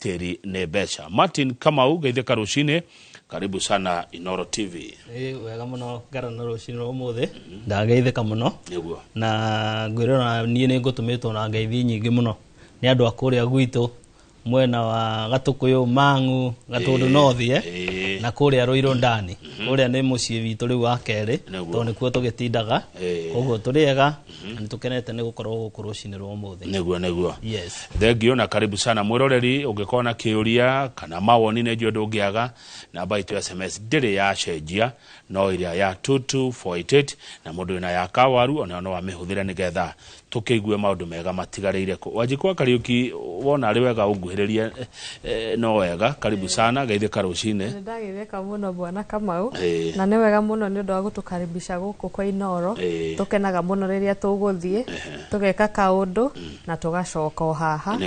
ugiteri ne besha. Martin Kamau geitheka rucine, karibu sana Inoro TV. Wega muno garana rucine umuthi ndageitheka muno na ngwirona nie ni ngutumitwo na ngeithi nyingi muno ni andu akuria gwitu mwena wa Gatukuyu Mangu Gatundu North na kuria Ruiru ndani kuria ni mucii witu riu wa keri to nikuo tugitindaga koguo turiega ni tukenete ni gukorwo guku rucine rwa umuthi neguo yes thengio na karibu sana mwiroreri ungikona kiuria kana mawoni ne ndio ngiaga namba itu SMS ndiri ya cenjia no iria ya 22488 na mundu ina ya kawaru ona no wamihuthira nigetha tukiigue maundu mega matigareire ko Wanjikwa Kariuki wona ari wega unguhiririe no wega karibu sana geitheka rucine ndageitheka muno bwana Kamau na ni wega muno ni ndu wa gutukaribisha guku kwa Inoro tukenaga muno riria tuguthie tugeka kaundu na tugacoka haha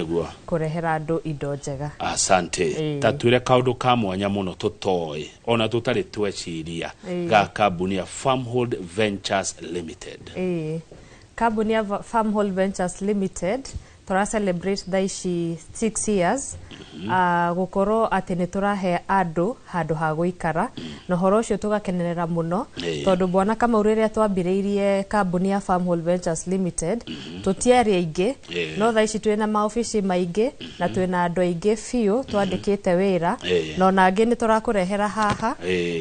kurehera andu indo njega asante tatwire kaundu ka mwanya muno tutoi ona tutari tweciria ga kambuni ya Farmhold Ventures Limited Kambuni ya Farmhold Ventures Limited tora celebrate daishi 6 years gukoro ati ni turahe andu handu ha guikara no horo cio tugakenerera muno tondu bwana kama uriria twambiriirie kambuni ya Farmhold Ventures Limited tutiari aingi no daishi twina maofici maingi na twina andu aingi fiu twandikite wira no nangi ni turakurehera haha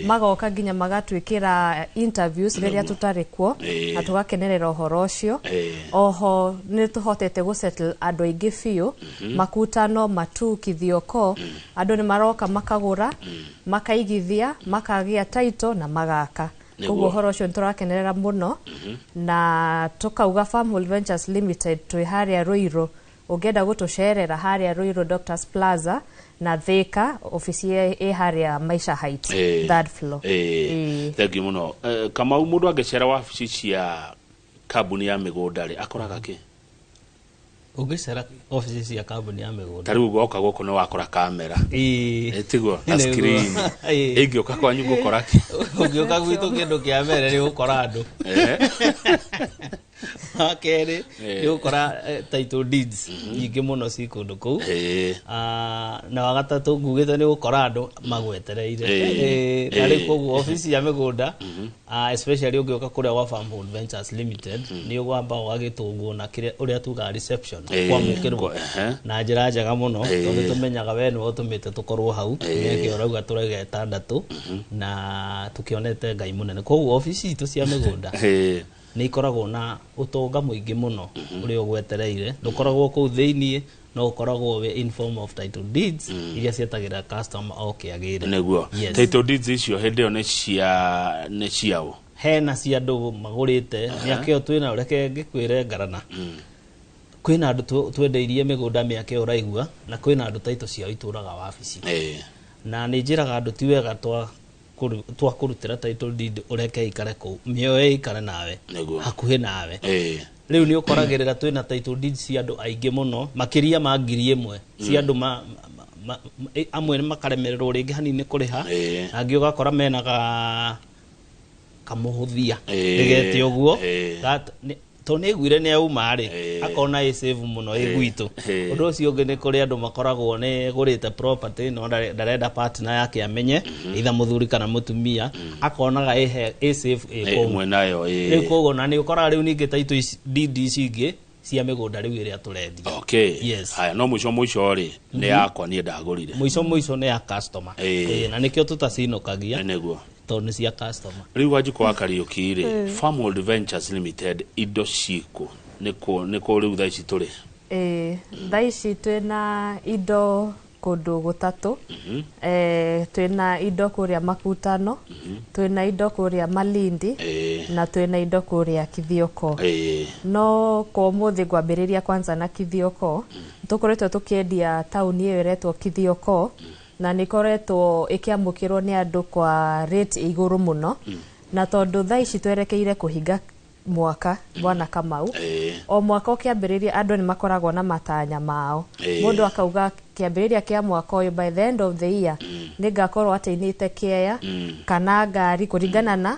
magoka nginya magatwikira interviews riria tutarikuo na tugakenerera horo cio oho ni tuhotete gusettle andu aingi fiu makutano matu kithioko andu ni maroka makagura makaigithia makagia title na magaka koguo horo cio turakenerera muno na tukauga Farmhold Ventures Limited twi haria Ruiru ugenda gutucerera haria Ruiru Doctors Plaza na Thika ofisi e haria Maisha Heights third floor thank you muno kama mundu angecera wa ofisi cia kambuni ya migundari akoraga ki ugicera offices ya kambuni ya migunda tariu goka goko no wakora kamera tiguo na screen ingioka kwa nyugo koraki ugioka gwitu kindu kia mere ri ukora andu akere ri ukora title deeds nyingi muno ci kundu ku na wagatatu ngugite ni ukora andu magwetereire ari koguo office ya migunda especially ugioka kuria wa Farmhold Ventures Limited ni ugwamba wagitungu na kire uria tuga reception kwa mukirwo na njira njega muno tondu tumenyaga we ni utumite tukorwo hau nyeke urauga turege tandatu na tukionete ngai munene koguo office itu cia migunda ni ikoragwo na utonga muingi muno uri ugwetereire ndukoragwo ku thiini no ukoragwo we in form of title deeds iria cietagira customer okiagire neguo title deeds icio hende one ciao hena cia andu magurite miakeo twina ureke ngikwire ngarana kwina andu twendeirie migunda miakeo uraigua na kwina andu title ciao ituraga wabici na ni njiraga andu ti wega twa kurutira title deed ureke ikare ku mioyo ikare nawe hakuhi nawe riu ni ukoragirira twina title deed cia andu aingi muno makiria ma ngiri imwe cia andu amwe ni makaremererwo ringi hanini kuriha angi ugakora menaga kamuhuthia rigeti uguo to ni gwire ni auma ri akona i save muno igwitu undu ucio ungi ni kuri andu makoragwo ni gurite property no ndarenda partner yake amenye itha muthuri kana mutumia akonaga i save mwe nayo ni kogo na ni ukora riu ningi taito DD cingi cia migunda riu iria turendia yes haya no muico ri ni yakwa ni ndagurire muico ni ya customer na nikio tutacinokagia neguo toni cia customer riu Wanjikwa Kariuki ri Farmhold Ventures Limited indo ciku niko riu thaici turi thaici twina indo kundu gutatu twina indo kuria Makutano twina indo kuria Malindi na twina indo kuria Kithioko no kwa muthi ngwambiriria kwanza na Kithioko tukoretwo tukiendia tauni iyo iretwo Kithioko na nikoretwo ikiamukirwo ni andu kwa rate iguru muno na tondu thaici twerekeire kuhinga mwaka bwana Kamau o mwaka ukiambiriria andu ni makoragwo na matanya mao mundu akauga kiambiriria kia mwaka uyu by the end of the year ningakorwo ateinite kieya kana ngari kuringana na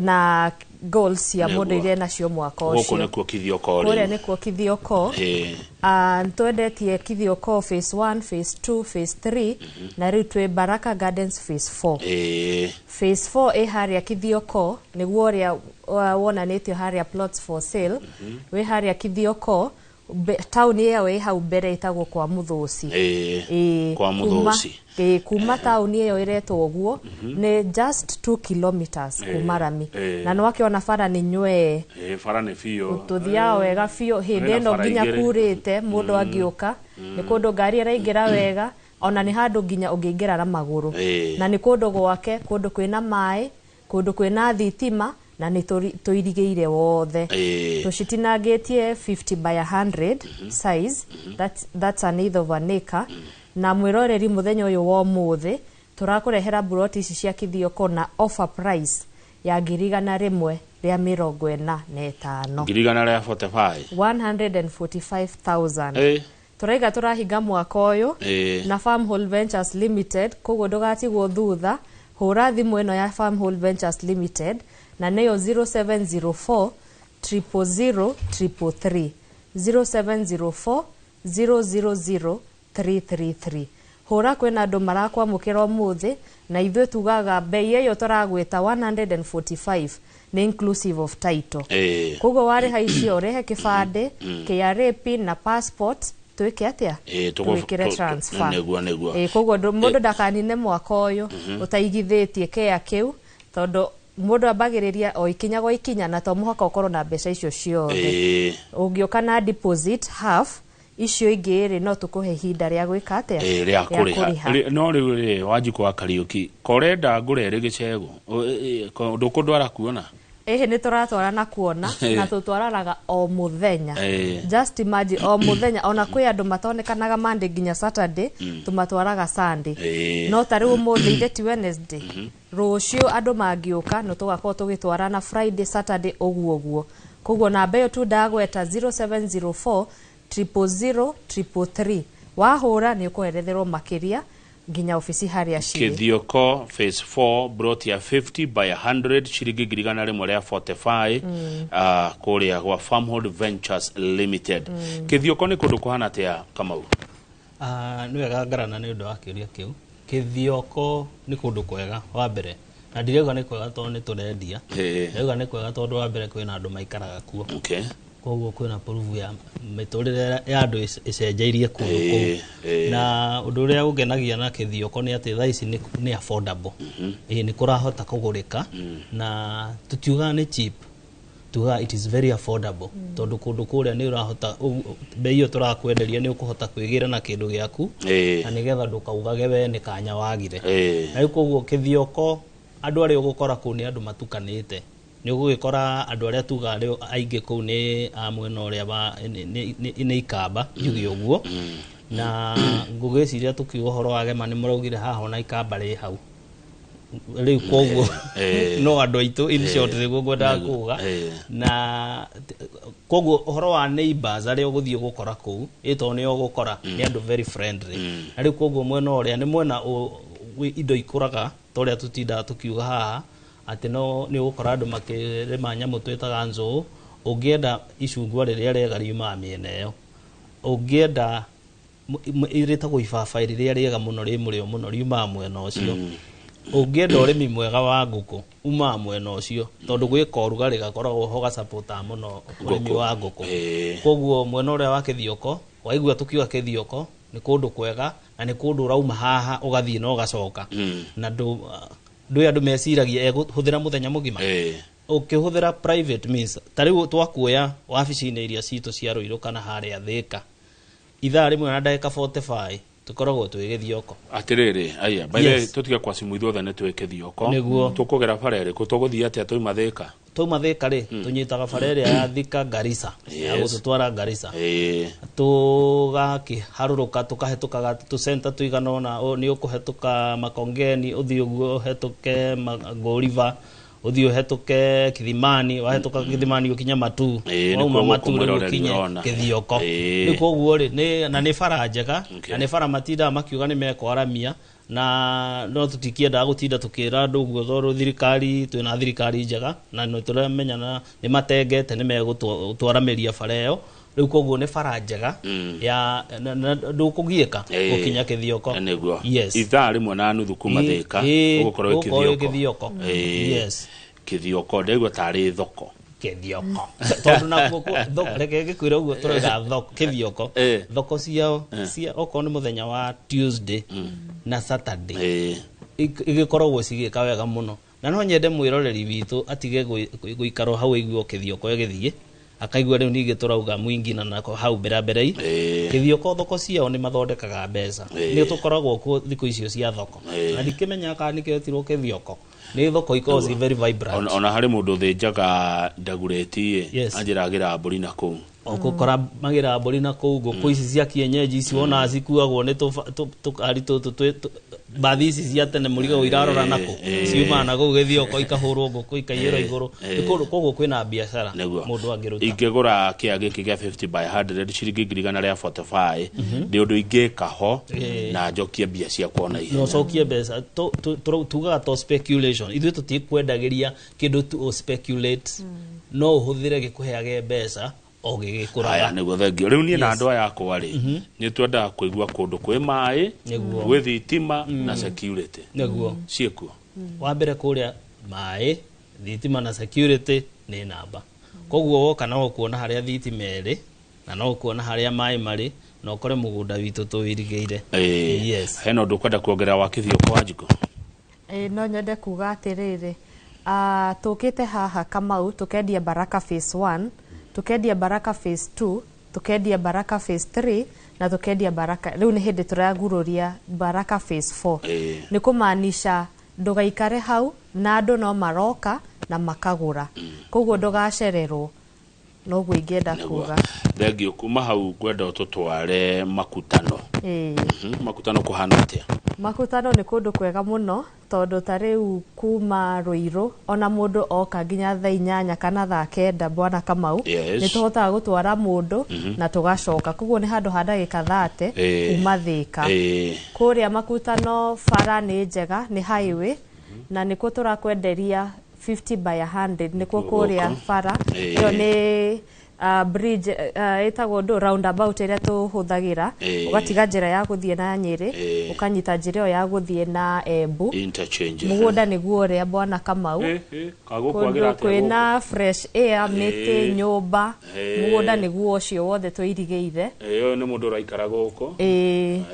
na goals ya mundu iria nacio mwaka ucio. Goko nikuo Kithioko ri. Kore nikuo Kithioko. Twendetie Kithioko phase 1, phase 2, phase 3 na riu twi Baraka Gardens phase 4. Phase 4 haria Kithioko niguo ria wonanitio haria plots for sale. We haria Kithioko town iyo hau mbere itagwo kwa Muthuci. Kwa Muthuci. Kuma town iyo iretwo guo ni just 2 kilometers kuma Rami. Na no wakiona bara ni nywe. Bara ni fio. Tuthia wega fio hindi no ginya kurite mundu agiuka. Ni kundu ngari iraingira wega ona ni handu ginya ungiingira na maguru. Na ni kundu gwake kundu kwina mai, kundu kwina thitima na ni tuirigeire wothe. Tucitinangitie 50 by 100 size. That's an eighth of an acre. Na mwiroreri muthenya uyu wa muthi turakurehera buroti ici cia Kithioko na offer price ya 145,000. 145,000. Turaiga turahinga mwaka uyu na Farmhold Ventures Limited koguo ndugatigwo thutha. Hura thimu ino ya Farmhold Ventures Limited na neyo 0704 000 333 0704 000 333. Hura kwena andu marakwamukira muthi na ithuĩ tugaga bei iyo turagweta 145 ni inclusive of title. Koguo wari haicio rehe kibande, KRA pin na passport twike atia twikire transfer. Koguo mundu ndakanine mwaka uyu utaigithitie kea kiu tondu mundu ambagiriria o ikinya gwa ikinya na to muhaka ukorwo na mbeca icio ciothe. Ungioka na deposit half icio ingiri no tukuhe hinda ria gwika atia ria kuriha. No riu wanjiko wa Kariuki korenda ngurere gicego ndukundwara kuona ni turatwara na kuona na tutwararaga o muthenya. Just imagine o muthenya ona kwi andu matonekanaga Monday ginya Saturday tumatwaraga Sunday. No tari umuthi ti Wednesday. Rucio andu mangiuka no tugakorwo tugitwara na Friday Saturday oguo. Koguo namba iyo tu ndagweta 0704 000 333. Wahura ni ukueretherwo makiria ginya ofisi haria shiri. Kithioko phase 4 brought ya 50 by 100 shiringi 145 kuria gwa Farmhold Ventures Limited. Kithioko ni kundu kuhana atia Kamau? Ni wega ngarana ni undu wa kiuria kiu. Kithioko ni kundu kwega wa mbere na ndirega ni kwega tondu ni turendia. Ndirega ni kwega tondu wa mbere kwina andu maikaraga kuo. Koguo kwina proof ya miturire ya andu icenjeirie kundu na undu uria ugenagia na Kithioko ni ati thaisi ni affordable. Ni kurahota kugurika na tutiuga ni cheap, tuga it is very affordable tondu kundu kuria ni urahota bei iyo turakwenderia ni ukuhota kwigira na kindu giaku na nigetha ndukaugage we ni kanya wagire. Na koguo Kithioko andu ari ugukora ku ni andu matukanite. Ni ugukora andu aria tuga ari aingi ku ni amwena uria ba ni ikamba yugi uguo na ngugiciria tukiuga horo wage mani muraugire haha na ikamba ri hau riu koguo no andu aitu in short riguo ngwenda kuga na koguo horo wa neighbors ari uguthie gukora ku ito ni ugukora ni andu very friendly. Na riu koguo mwena uria ni mwena indo ikuraga toria tutinda tukiuga haha ati no ni ugukora andu makirima nyamu twitaga nzuu. Ungienda icungwa riria riega riuma miena iyo, ungienda iritagwo ibabai riria riega muno ri murio muno riuma mwena ucio. Ungienda urimi mwega wa nguku uma mwena ucio tondu gwika urugari gakoragwo ho gasupporta muno urimi wa nguku. Koguo mwena uria wa Kithioko waigua tukiuga Kithioko ni kundu kwega na ni kundu rauma haha ugathie no gacoka na ndu andu meciragia huthira muthenya mugima. Ukihuthira private means tariu twakuoya wabici-ini iria citu cia Ruiru kana haria Thika ithaa rimwe na ndagika 45 tukoragwo twi Kithioko. Atiriri aya baile tutiga kwa simu ithuothe ni twi Kithioko tukugera barere ku tuguthia atia tuma Thika. Tuma Thika ri tunyitaga barere ya Thika Garissa ya gututwara Garissa. Tugakiharuruka tukahetukaga tu center tuiganona ni ukuhetuka Makongeni uthii uguo hetuke Go River uthio hetuke Kithimani wahetuka Kithimani ukinya Matu wauma Matu ukinya Kithioko ni koguo ri na ni bara njega na ni bara matinda makiuga ni mekwaramia na no tutikienda gutinda tukira andu guo thoro thirikari twina thirikari njega na no turamenyana ni matengete ni megutwaramiria bara iyo riu koguo ni bara njega ya ndukugieka gukinya Kithioko yes ithaa rimwe na nuthu kuma Thika ugukorwo Kithioko yes Kithioko ndegwa tari thoko Kithioko tondu na thoko reke gikwira uguo turega thoko Kithioko thoko ciao cia oko ni muthenya wa Tuesday na Saturday igikoragwo cigika wega muno na no nyende mwiroreri witu atige guikaro hau igwo Kithioko egithie akaigwa riu ningi turauga mwingi na nako hau berabere Kithioko thoko ciao ni mathondekaga mbeca ni tukoragwo ku thiku icio cia thoko na ndikimenya ka niketirwo Kithioko ni thoko ikozi very vibrant ona hari mundu thinjaga ndagureti anjiragira mburi na kuu okukora magira mburi na kuu ngũkũ ici cia kienyeji ici wona cikuagwo ni tukari bathi ici cia tene murigo irarora nako ciuma na gũ Kithioko ikahũrwo ngũkũ ikaiyĩra igũrũ koguo kwĩna biashara mundu angiruta ingĩgũra kĩa gĩkĩ gĩa 50 by 100 ciringi 145 ndi undu ingĩkaho na njokie mbia cia kuona ihenya no cokie mbeca tugaga to speculation ithuĩ tutikwendagĩria kĩndũ tu speculate no ũhũthĩre gĩkũheage mbeca ogigikuraga niguo thengio riu ni na andu aya akwa ri ni twenda kuigua kundu kwi mai gwi thitima na security niguo ciekuo wa mbere kuria mai thitima na security ni namba koguo woka no kuona haria thitima iri na no kuona haria mai mari no kore mugunda witu tuwirigeire yes heno ndukwenda kuongerera wa Kithioko Wanjiko no nyende kuga atiriri tukite haha Kamau tukendia Baraka phase 1 tukendia Baraka phase 2 tukendia Baraka phase 3 na tukendia Baraka riu ni hindi turagururia Baraka phase 4 ni kumaanisha ndugaikare hau na andu no maroka na makagura koguo ndugacererwo no gwingenda kuga thengio kuma hau kwenda tutware makutano makutano kuhana atia makutano ni kundu kwega muno tondu tariu kuma Ruiru ona mundu oka nginya thaa 8 kana thaa 9 bwana Kamau ni tuhotaga gutwara mundu na tugacoka koguo ni handu ha ndagika 30 kuma Thika kuria makutano bara ni njega ni highway na nikuo turakwenderia 50 by 100 nikuo kuria bara iyo ni bridge etagwo ndo roundabout ira tuhuthagira ugatiga njira ya guthie na Nyeri ukanyita njira yo ya guthie na Embu interchange mugunda niguo ria bwana Kamau kagukwagira kwina fresh air miti nyumba mugunda niguo cio wothe twirigeire iyo ni mundu raikara guko ni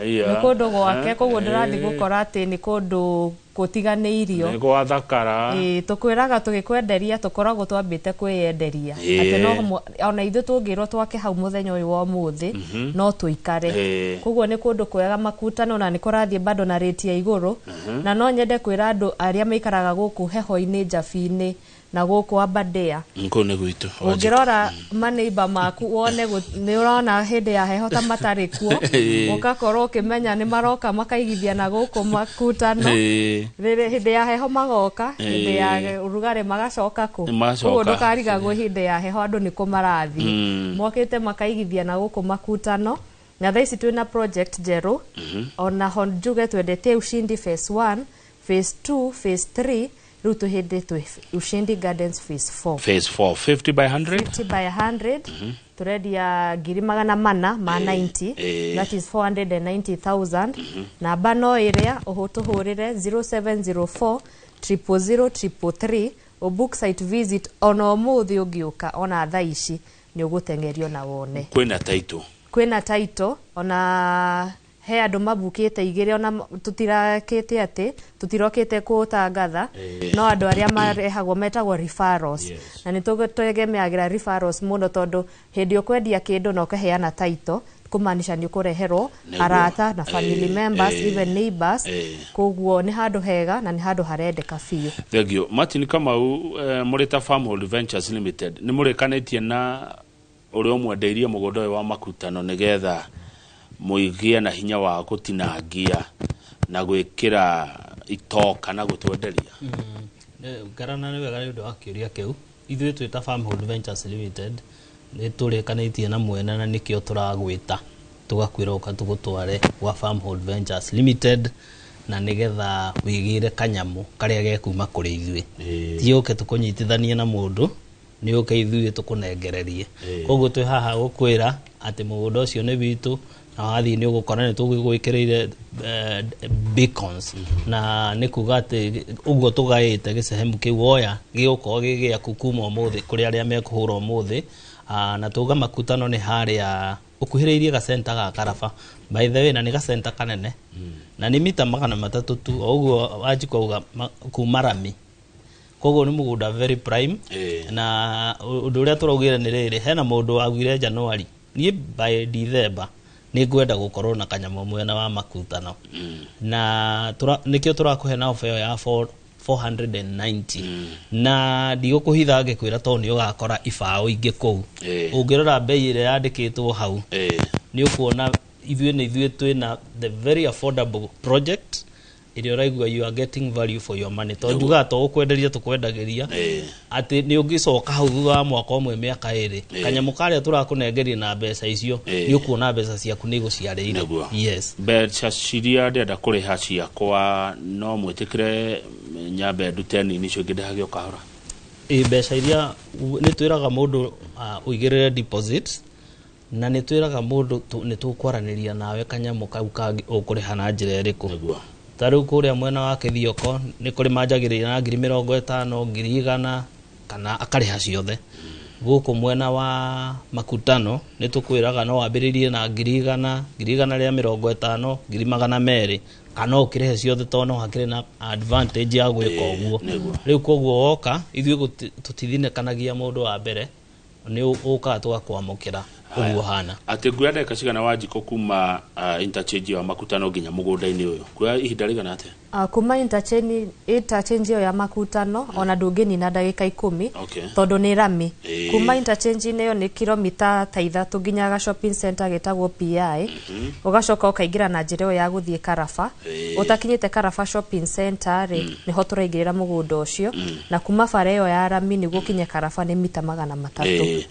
kundu gwake koguo ndirathi gukora ati ni kundu gutiganeirio niguo thakara tukwiraga tugikwenderia tukoragwo twambite kwiyenderia ati no ona ithu tungirwo twake hau muthenya uyu wa muthi no tuikare koguo ni kundu kwega makutano na nikurathie bado na rate ya iguru na no nyende kwira andu aria maikaraga guku heho-ini Njabini na guku Aberdare nko ne gwitu ungirora maneiba maku wone ni urona hindi ya heho ta matari kuo ugakorwo ukimenya ni maroka makaigithia na guku makutano hindi ya heho magoka hindi ya urugare magacoka ku uguo ndukarigagwo hindi ya heho andu ni kumarathi mokite makaigithia na guku makutano na thaa ici twina project njeru ona honjuge twendete Ushindi phase 1 phase 2 phase 3 riu tuhinde Ushindi Gardens phase 4 50 by 100 50 by 100 turedia 490 that is 490,000 na bano iria uhutuhurire 0704 00033 o book site visit ono muthi ugiuka ona thaa ici ni ugutengerio na wone kwina title ona he andu mabukite igire ona tutirakite ati tutirokite kutangatha no andu aria marehagwo metagwo referrals na ni tugemeagira referrals muno tondu hindi ukwendia kindu no kaheana title kumaanisha ni kureherwo arata na family members even neighbors koguo ni handu hega na ni handu harendeka fiu thegio Martin Kamau Murita Farmhold Ventures Limited ni murikanetie na uri omwendeirie mugunda wa makutano nigetha muigie na hinya wa gutinangia na gwikira itoka na gutwenderia Ngarana nĩ wega nĩ ũndũ wa kĩũria kĩu. Ithuĩ twĩ ta Farmhold Ventures Limited nĩ tũrĩkanĩtie na mwene na nĩkĩo tũragwĩta tugakwĩra ũka tũgũtware gwa Farmhold Ventures Limited na nĩgetha wĩgĩre kanyamũ karĩa gekuma kũrĩ ithuĩ. Ti ũke tũkũnyitithanie na mũndũ, nĩ ũke ithuĩ tũkũnengererie. Koguo twĩ haha gũkwĩra atĩ mũgũnda ũcio nĩ witũ na wathiĩ nĩ ũgũkora nĩ tũgwĩkĩrĩire beacons na nĩ kuga atĩ ũguo tũgaĩte gĩcehemu kĩu oya gĩgũkorwo gĩgĩaku kuma ũmũthĩ kũrĩ arĩa mekũhũra ũmũthĩ. Na tuga makutano nĩ harĩa ukuhĩrĩirie gacenta ga Karaba. By the way, na nĩ gacenta kanene na nĩ mita 300 tu, ũguo wanjikwa uga kuma Rami. Koguo nĩ mũgũnda very prime. Na ũndũ ũrĩa tũraugire nĩ rĩrĩ, hena mũndũ wagwire January, niĩ by December nĩ ngwenda gũkorwo na kanyamũ mwena wa makutano. Na nĩkĩo tũrakũhe na offer ya 490 na ndigũkũhitha ngĩkwĩra to nĩ ũgakora ibaũ ingĩ kũu. Ũngĩrora bei ĩrĩa yandĩkĩtwo hau nĩ ũkuona ithuĩ twĩna the very affordable project ĩrĩa ũraigua you are getting value for your money. To njuga to ũkwenderia tũkwendagĩria atĩ nĩ ũngĩcoka hau thutha wa mwaka ũmwe mĩaka ĩrĩ kanyamũ karĩa tũrakũnengeria na mbeca icio nĩ ũkuona mbeca ciaku nĩ igũciarĩire. Yes, mbeca ciria ndenda kũrĩha ciakwa no mwĩtĩkĩre nyambe ndute nini icio ngĩndĩhage ũkahora. Mbeca iria nĩ twĩraga mũndũ ũigĩrĩre deposit na nĩ twĩraga mũndũ nĩ tũkwaranĩria nawe kanyamũ kau kangĩ ũkũrĩha na njĩra ĩrĩkũ. Tarĩu kũrĩa mwena wa Kĩthioko nĩ kũrĩ manjagĩrĩria na 50,000, 100,000 kana akarĩha ciothe. Gũkũ mwena wa makutano nĩ tũkwĩraga no wambĩrĩrie na 100,000, 150,000, 200,000 kana ũkĩrĩhe ciothe to no hakĩrĩ na advantage ya gwĩka ũguo. Rĩu koguo woka ithuĩ tũtithinĩkanagia mũndũ wa mbere, nĩ ũkaga tũgakwamũkĩra ũguo hana. Atĩ nguoya ndagĩka cigana Wanjikũ kuma interchange ya makutano nginya mũgũnda-inĩ ũyũ, nguoya ihinda rĩigana atĩa? Kuma interchange ĩyo ya makutano ona ndũngĩnina ndagĩka 10 tondũ nĩ rami. Kuma interchange ĩyo nĩ kilomita ta 3 nginya shopping center getagwo PI. Ũgacoka ũkaingĩra na njĩra ĩyo ya gũthiĩ Karaba. Ũtakinyĩte Karaba shopping center nĩho tũraingĩrĩra mũgũnda ũcio na kuma bara ĩyo ya rami nĩguo kinye Karaba nĩ mita 300.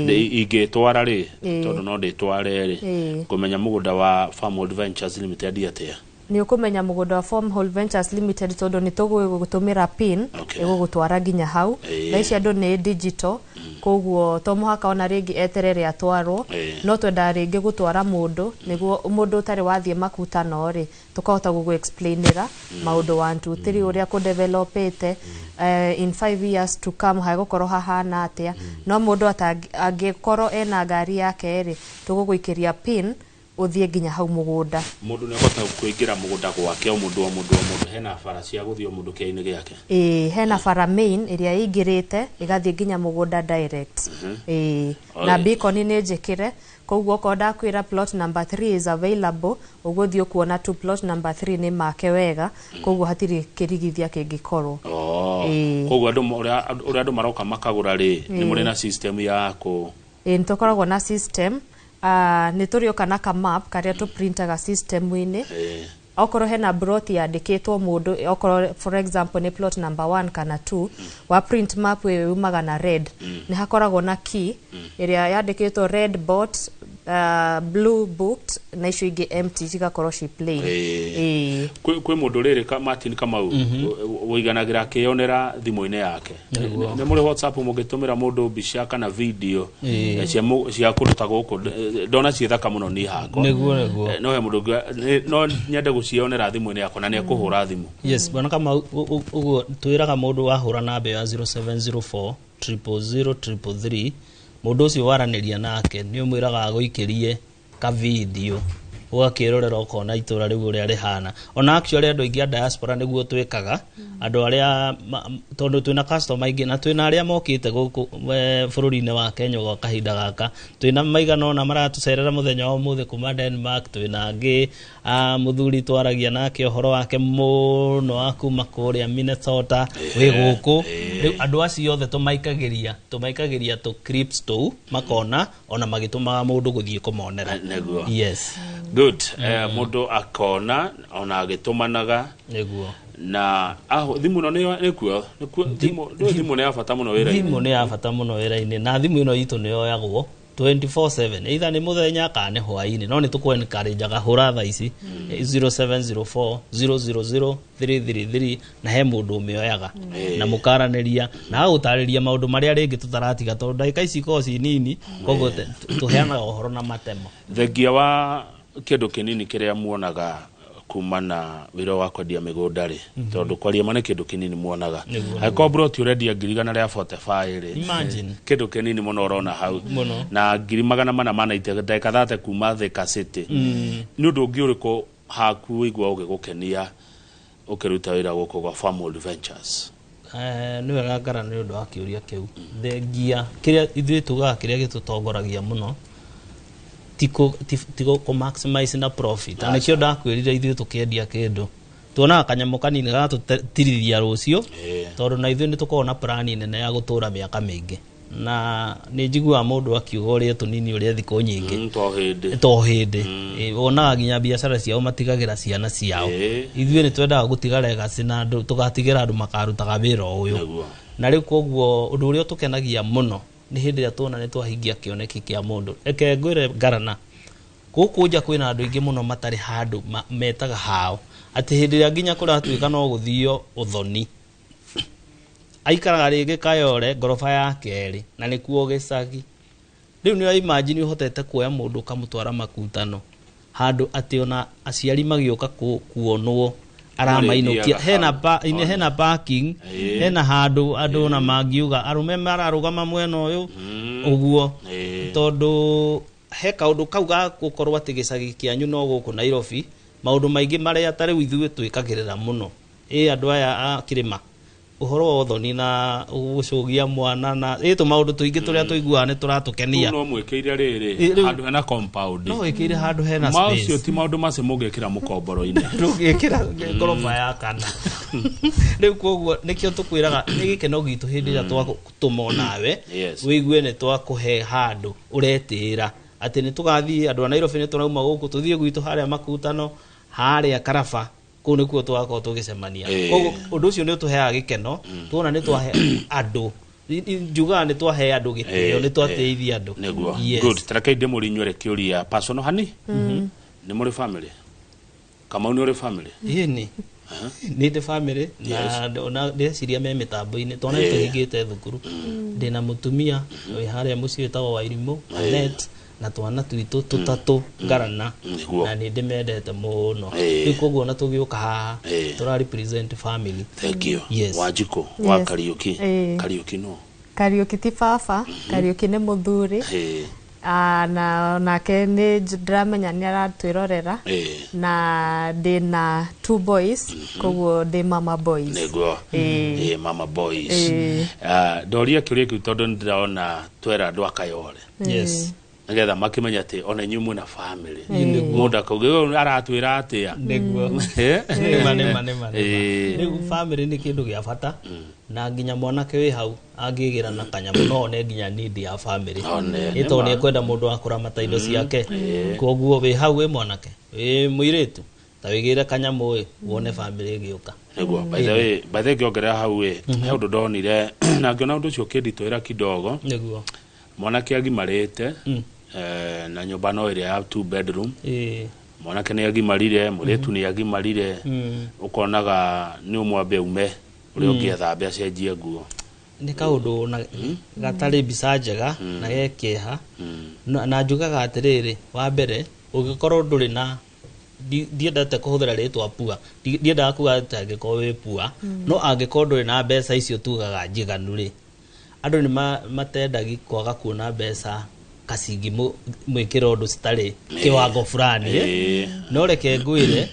Ingĩtwara rĩ tondũ no ndĩtware rĩ kũmenya mũgũnda wa Farmhold Ventures Limited atĩa? Nĩ ũkũmenya mũgũnda wa Farmhold Ventures Limited tondũ nĩ tũgũgũtũmĩra pin ĩgũgũtwara nginya hau. Na ici andũ nĩ digital, koguo to mũhaka ona rĩngĩ eterere atwarwo, no twenda rĩngĩ gũtwara mũndũ nĩguo mũndũ ũtarĩ wathiĩ makutano rĩ tũkahota gũgũ-explainĩra maũndũ 1 2 3 ũrĩa kũdevelopete in 5 years to come hagũkorwo hahana atĩa. No mũndũ angĩkorwo ena ngari yake rĩ tũgũgũikĩria pin uthie nginya hau mũgũnda. Mũndũ nĩ ahota kũingĩra mũgũnda gwake o mũndũ hena bara cia gũthiĩ mũndũ kĩainĩ gĩake. Hena bara main ĩrĩa ĩingĩrĩte ĩgathiĩ nginya mũgũnda direct. Na beacon nĩ njĩkĩre, koguo ko ndakwĩra plot number 3 is available, ũgũthiĩ kuona tu plot number 3 nĩ make wega, koguo hatirĩ kĩrigithia kĩngĩkorwo. Koguo ũrĩa andũ maroka makagũra rĩ nĩ mũrĩ na system ya nĩ tũkoragwo na system. Nĩ tũrĩoka na ka map karĩa tũprintaga system-inĩ. Okorwo hena plot yandĩkĩtwo mũndũ, okorwo for example nĩ plot number 1 kana 2, wa print map ĩyo yumaga na red. Nĩ hakoragwo na key ĩrĩa yandĩkĩtwo red bought, blue booked na icio ingĩ empty cigakorwo ci plain. Kwĩ mũndũ rĩrĩ Martin Kamau ũiganagĩra akĩonera thimũ-inĩ yake. Nĩ mũrĩ WhatsApp mũngĩtũmĩra mũndũ mbica kana video cia kũndũ ta gũkũ, ndona ciĩ thaka mũno niĩ hakwa. No he mũndũ no nyende gũcionera thimũ-inĩ yakwa na nĩ ekũhũra thimũ. Yes, bwana Kamau ũguo twĩraga mũndũ wahũra namba ya 0704 000 333 mũndũ ũcio waranĩria nake nĩ ũmwĩraga agũikĩrie ka video ũgakĩrorera ũkona itũra rĩu ũrĩa rĩhana. Ona actually andũ aingĩ a diaspora nĩguo twĩkaga, andũ arĩa tondũ twĩna customer aingĩ na twĩna arĩa mokĩte gũkũ bũrũri-inĩ wa Kenya gwa kahinda gaka, twĩna maigana ona maratũcerera mũthenya wa ũmũthĩ kuma Denmark, twĩna angĩ mũthuri twaragia nake ũhoro wake mũno wa kuma kũrĩa Minnesota wĩ gũkũ. Rĩu andũ acio othe tũmaikagĩria tũ clips tũu makona ona magĩtũmaga mũndũ gũthiĩ kũmonera. Yes. Good. Mũndũ akona ona agĩtũmanaga na thimu no nä kuo thimu nä ya bata må no wä ra-inä thimå nä ya bata må no wä ra-inä na thimå ä no itå nä yoyagwo 24/7 either nä må thenya kana nä hwainä no nä tå kå encourage hå ra tha ici 0704 000 333 na he må ndå å mä oyaga na må karanä ria na agå tarä ria maå ndå marä a rä ngä tå taratiga tondå ndagä ka ici korwo ci nini koguo tå heanaga å horo na matemo thengia wa kä ndå kä nini kä rä a muonaga kumana wira wa kwendia migunda ri tondu kwaria mane kindu kinini muonaga akorwo broti urendia 145 ri imagine kindu kinini muno urona hau na 480 ndagika 30 kuma Thika City ni undu ungi uriku haku igwa ugigukenia ukiruta wira guku gwa Farmhold Ventures ni wega ngara ni undu wa kiuria kiu thengia kiria ithui tugaga kiria gitutongoragia muno tiko ko maximize na profit ana kio ndakwirire ithui tukiendia kindu tuonaga kanyamo kanini gatutiriria rucio tondu na ithui ni tukorwo na plan nene ya gutura miaka mingi na ni njigua mundu akiuga uria tunini uria thiko nyingi to hindi wonaga nginya biacara ciao matigagira ciana ciao ithui ni twendaga gutiga legacy na tugatigira andu makarutaga wira uyu na riu koguo undu uria tukenagia muno ni hindi ya tuona ni twahingia kioneki kia mundu eke ngwire Ngarana guku nja kwina andu ingi muno matari handu metaga hao ati hindi ya nginya kuratuika no guthio uthoni aikaraga ringi Kayole gorofa ya keri na ni kuo Gicagi riu ni imagine uhotete kuoya mundu kamutwara makutano handu ati ona aciari magioka kuonwo aramainukia hena parking hena handu andu na mangiuga arume mararugama mwena uyu uguo tondu he kaundu kau ga gukorwo ati Gicagi kianyu no guku Nairobi maundu maingi maria atari ithuĩ twikagirira muno andu aya a kirima uhoro wa thoni na gucugia mwana na tu maundu tuingi turia tuiguaga ni turatukenia no mwikire riri handu hena compound no wikire handu hena space macio ti maundu macio mungikira mukomboro-ini tugikira ngorofa ya kana riu koguo nikio tukwiraga ni gikeno gitu hindi ria twatuma nawe wigue ni twakuhe handu uretira ati ni tugathii andu a Nairobi ni turauma guku tuthie gwitu haria makutano haria Karaba kuu nä kuo twakorwo tå gä cemania koguo å ndå å cio nä å tå heaga gä keno tuona nä twahe andå njugaga nä twahe andå gä tä o nä twateithia andå tareke ndä må rinyuere kä å ria hani nä må rä family Kamau nä å rä family ni nä ndä family na ndäreciria me mä tambo-inä twana nä tå hingä te thukuru ndä na må tumia wä harä a må ciä wä tagwo Wairimå Anet na twana tuitå tutatu Ngarana na ni ndimendete muno riu koguo na tugiuka haha tura represent family. Thank you. Wanjiko wa Kariuki Kariuki no Kariuki ti baba Kariuki ni muthuri na nake ni ndramenya ni aratwirorera na ndina 2 boys koguo ndi mama boys nego mama boys doria kiuria kiu tondu ndiraona twera andu a Kayole yes ngetha makimenya ati ona inyu mwina family mundu akauga aratwira atia niguo nigu family ni kindu gia bata na nginya mwanake wi hau angigira na kanyamu no ne nginya need ya family ito ni kwenda mundu akuramata indo ciake koguo wi hau wi mwanake wi muiritu ta wigire kanyamu wone family giuka niguo by the way ngiongerera hau he undu ndonire na ngiona undu ucio kinditwira kidogo niguo mwanake agimarite na nyumba no iria ya 2 bedroom mwanake ni agimarire muretu ni agimarire ukonaga ni umwambe ume uri ungietha mbe acenjie nguo ni kaundu na gatari mbica njega na gekeha na njugaga atiriri wa mbere ugikorwo nduri na ndiendete kuhuthira ritwa pua ndiendaga kuga ati angikorwo wi pua no angikorwo nduri na mbeca icio tugaga njiganu ri andu ni matendagi kwaga kuona mbeca kacingi mwikira undu citari kiwango fulani no reke ngwire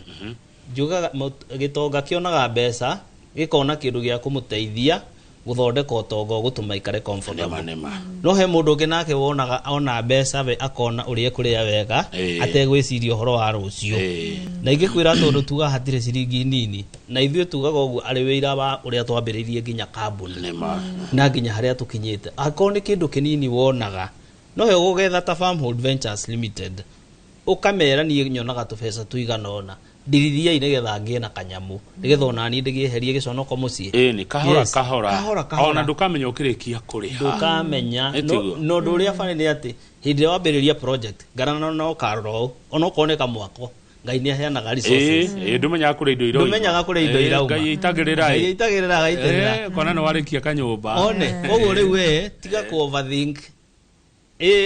njugaga gitonga kionaga mbeca gikona kindu gia kumuteithia guthondeka utongo gutuma ikare comfortable no he mundu ungi nake wonaga ona mbeca we akona uria kuria wega ategwiciria horo wa rucio na ingikwira tondu tuga hatire ciringi nini na ithuĩ tugaga uguo ari wira wa uria twambiririe nginya kambuni na nginya haria tukinyite akona ni kindu kinini wonaga no he gugetha ta Farmhold Ventures Limited ukamera ni nyonaga tubeca tuiganona ndirithia nigetha ngie na kanyamu nigetha ona ni ndigieherie giconoko mucii ni kahora ona ndukamenya ukirikia kuri ndukamenya no nduria bani ni ati hindi wambiriria project garana no karoro ona koneka mwako ngai ni aheanaga resources ndumenyaga kuri indo irauma ndumenyaga kuri indo irauma ngai itagirira gaiterera kona no warikia kanyumba one koguo riu tiga ku overthink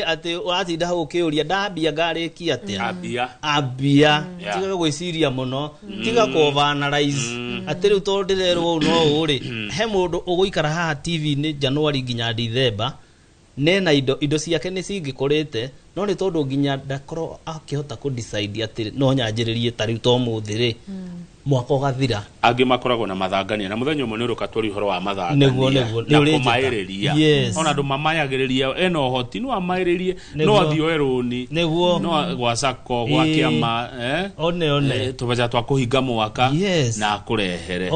ati watinda hau ukiuria ndambia ngarikia atia ambia tiga gwiciria muno tiga ku overanalyze ati riu to ndirerwo no uri he mundu uguikara haha TV ni January nginya December nena indo ciake ni cingikurite no ni tondu nginya ndakorwo akihota ku decide ati no nyanjiririe tari to muthiri mwako gathira angi makoragwo na mathangania na muthenya umwe ni uruka twari horo wa mathangania neguo na kumairiria ona andu mamayagiriria eno hoti no amairirie no athio eruni neguo no gwacako gwa kiama one tubaja twa kuhinga mwaka na kurehere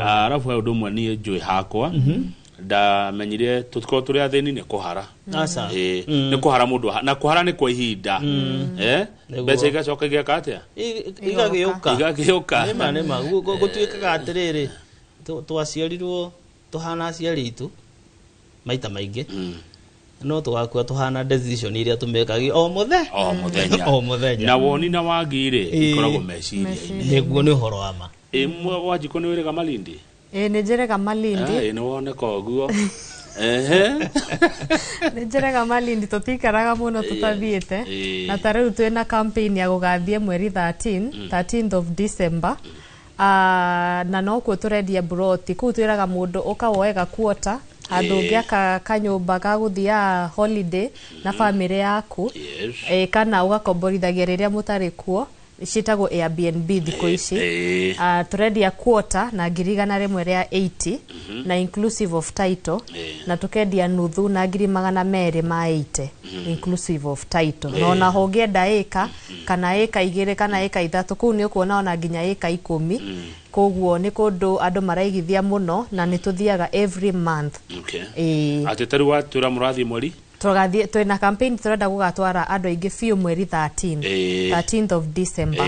arafu undu umwe ni njui hakwa ndamenyire tutiko turi athini ni kuhara asa ni kuhara mundu na kuhara ni kwa ihinda beca igacoka igeka atia igagiuka nema gutuikaga atiriri twaciarirwo tuhana aciari itu maita maingi no twakua tuhana decision iria tumekagi o muthenya na woni na wagire ikoragwo meciria neguo ni horo ama mwe wajiko ni wirega Malindi ni njirega Malindi ni woneka oguo ni njirega Malindi tutikaraga muno tutathiete na tariu twina campaign ya gugathie mweri 13th of December na no ku turendia broti ku twiraga mundu ukawoega kuota handu ngiaka kanyumba ga guthia holiday na family yaku kana ugakomborithagia riria mutari kuo citagwo Airbnb thiko ici turendia quarter na ngirigana rimwe ria 80 na inclusive of title na tukendia nuthu na 280 inclusive of title no na hongienda eka kana eka igire kana eka ithatu ku ni ukuona ona nginya eka 10 koguo ni kundu andu maraigithia muno na ni tuthiaga every month ati tari wa tura murathi mweri tugathie twina campaign turenda gugatwara andu aingi fiu mweri 13th of December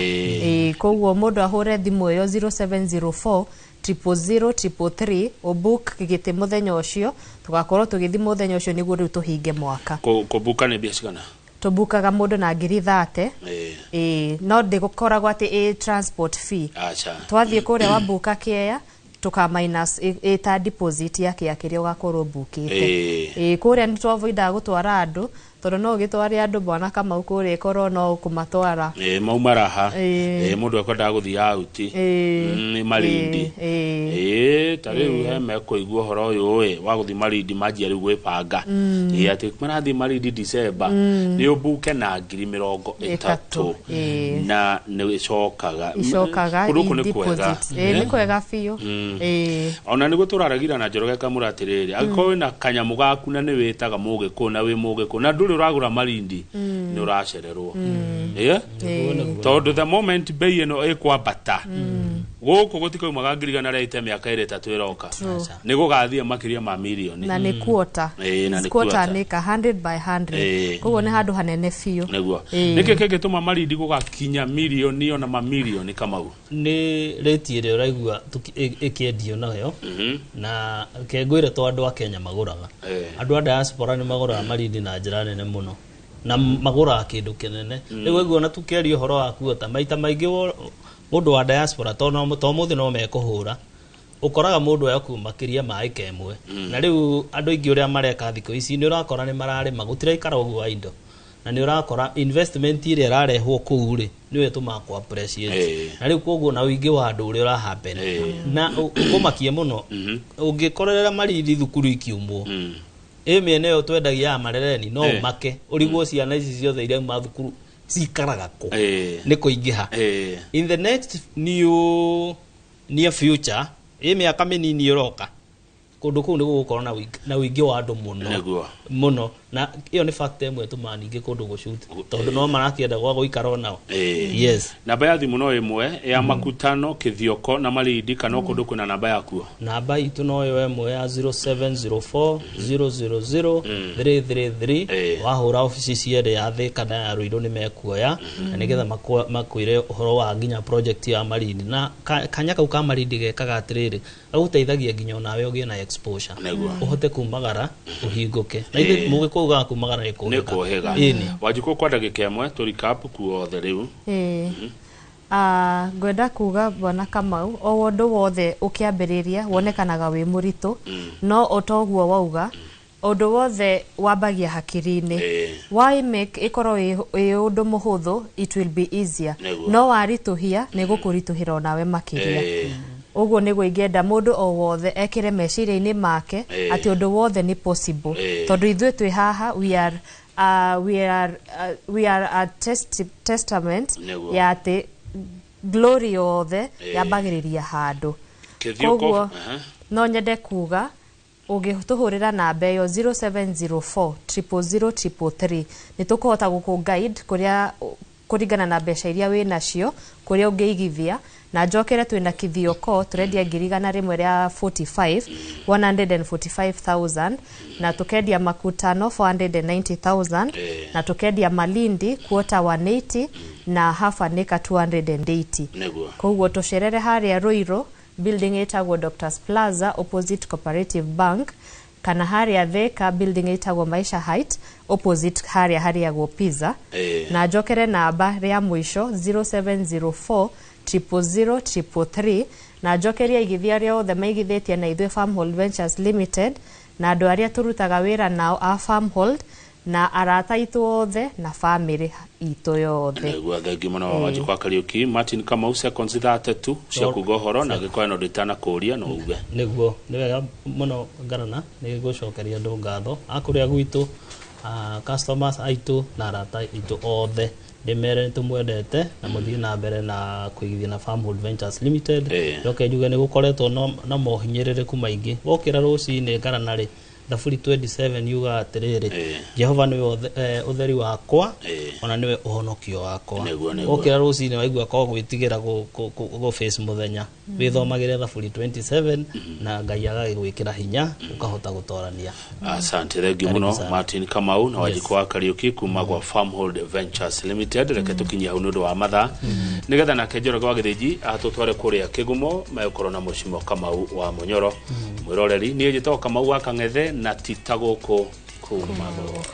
koguo mundu ahure thimu yo 0704 00033 obook gigite muthenya ucio tugakorwo tugithi muthenya ucio niguo riu tuhinge mwaka kubuka ni biashara tubukaga mundu na 30 no ndigukoragwo ati transport fee twathie kuria wa buka kieya tuka minus ta deposit yake akiria ugakorwo bukite kuria ni twavoida gutwara andu tondu no gitware andu bwana kama ukuri korwo no kumatwara maumaraha mundu akwenda guthia out ni Malindi tariu heme kuigua horo uyu wa guthi Malindi majia riu gwipanga ati marathi Malindi December ni ubuke na 30 na ni icokaga deposit ni kwega fiu ona nigo turaragira na Njoroge Kamuratiriri agiko na kanyamu gaku na ni witaga mugiku na wi mugiku na nduri uragura Malindi ni uracererwo tondu the moment bei eno ikwambata guku gutikoimaga ngirigana rete miaka ire tatu iroka ni gugathia makiria ma milioni na ni quarter ni 100 by 100 koguo ni handu hanene fiu niguo niki kingituma Malindi gugakinya milioni ona mamilioni kama u ni rate ire uraigua ikiendio nayo na kengwire to andu a Kenya maguraga andu a diaspora ni maguraga Malindi na njira nene muno na magura kindu kinene riu iguo na tukerio horo wa kuota maita maingi mundu wa diaspora to muthi no mekuhura ukoraga mundu ya kuma kiria mai kemwe na riu andu ingi uria mareka thiko ici ni urakora ni marari magutira ikara uguo indo na ni urakora investment ile irarehwo kuu ri ni we tuma ku appreciate na riu koguo na wingi wa andu uria urahappen na ukumakie muno ungikorera Malindi thukuru ikiumwo miene yo twendagia ya marereni no make urigwo ciana ici ciothe iria mathukuru cikaraga ku ni kuingiha in the next near future miaka minini iroka kundu kuu ni gukorwo na wingi wa andu muno na iyo ni fact emwe tuma ninge kundu go shoot tondu no marakienda gwa guikara nao yes namba ya thimu no imwe ya makutano kithioko na malindi kana kundu kuna namba yaku namba itu no yo emwe ya 0704 000 333 wahura office ciende ya Thika na ya Ruiru ni mekuoya na nigetha makwire uhoro wa nginya project ya malindi na kanya kau ka malindi gekaga atiriri aguteithagia nginya nawe ugie na exposure uhote kumagara uhinguke na ithe mugikuga kumagara niko hega wajiko kwa ndagika imwe to recap kuothe riu gwenda kuga bwana Kamau o wondu wothe ukiambiriria wonekanaga wi muritu no otoguo wauga undu wothe wambagia hakiri-ini why make ikoro e undu muhuthu it will be easier no warituhia ni gukurituhira onawe makiria uguo niguo ingenda mundu o wothe ekire meciria-ini make ati undu wothe ni possible tondu ithuĩ twi haha we are a testament ya ati glory yothe yambagiriria handu koguo no nyende kuga ugituhurira namba iyo 0704 000 ni tukuhota guku guide kuria kuringana na mbeca iria wi nacio kuria ungeigithia na njokere twina kithioko turendia ngirigana rimwe ria 145,000 na tukendia makutano 490,000 na tukendia malindi quarter 180 na half an acre 280 koguo tucerere haria Ruiru building itagwo Doctors Plaza opposite Cooperative Bank kana haria Thika building itagwo Maisha Height opposite haria go Pizza na njokere namba ria mwisho 0704 000 na njokeria igithia ria othe maigithitie na ithuĩ Farmhold Ventures Limited na andu aria turutaga wira nao a Farmhold na arata itu othe na family itu yothe niguo thengi muno wajikwa Kariuki Martin Kamau seconds 32 cia kugohoro na gikoeno nditana kuria no uge niguo ni wega muno ngarana ni gucokeria andu ngatho akuria gwitu customers aitu na arata itu othe demere tumwendete na muthii na mbere na kuigithia na Farmhold Ventures Limited yoke njuge ni gukoretwo na mohinyirireku maingi wokira rucini ngarana ri Thafuri 27 yuga atiriri Jehova niwe utheri wakwa ona niwe uhonokio wakwa okira rucini waigua ko gwitigira go face muthenya withomagire Thafuri 27 na Ngai agagwikira hinya ukahota gutorania asante thengi muno Martin Kamau na wajikwa Kariuki kuma kwa Farmhold Ventures Limited reke tukinyia hundu wa matha nigetha na kenjoro gwa githiji atutware kuria Kigumo mayukoro na mushimo Kamau wa Munyoro mwiroreri ni njito Kamau wa Kang'ethe na titagoko kumago